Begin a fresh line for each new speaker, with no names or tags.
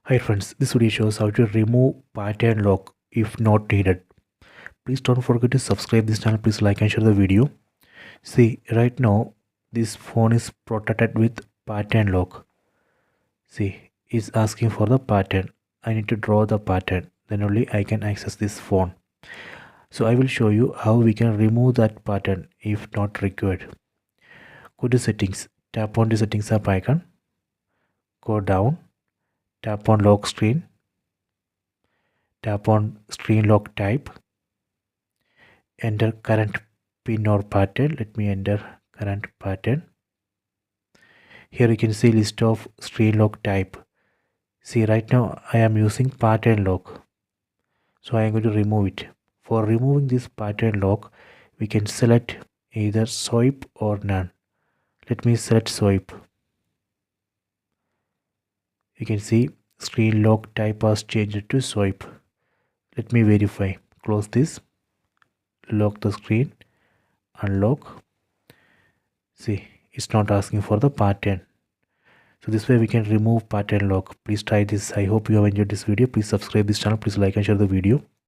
Hi friends, this video shows how to remove pattern lock if not needed. Please don't forget to subscribe this channel. Please like and share the video. See, right now this phone is protected with pattern lock. See, it's asking for the pattern. I need to draw the pattern. Then only I can access this phone. So I will show you how we can remove that pattern if not required. Go to settings. Tap on the settings app icon. Go down. Tap on lock screen. Tap on screen lock type. Enter current pin or pattern. Let me enter current pattern. Here you can see list of screen lock type. See, right now I am using pattern lock, so I am going to remove it. For removing this pattern lock, we can select either swipe or none. Let me select swipe. You can see screen lock type has changed to swipe. Let me verify. Close this, lock the screen, unlock. See, it's not asking for the pattern. So this way we can remove pattern lock. Please try this. I hope you have enjoyed this video. Please subscribe this channel. Please like and share the video.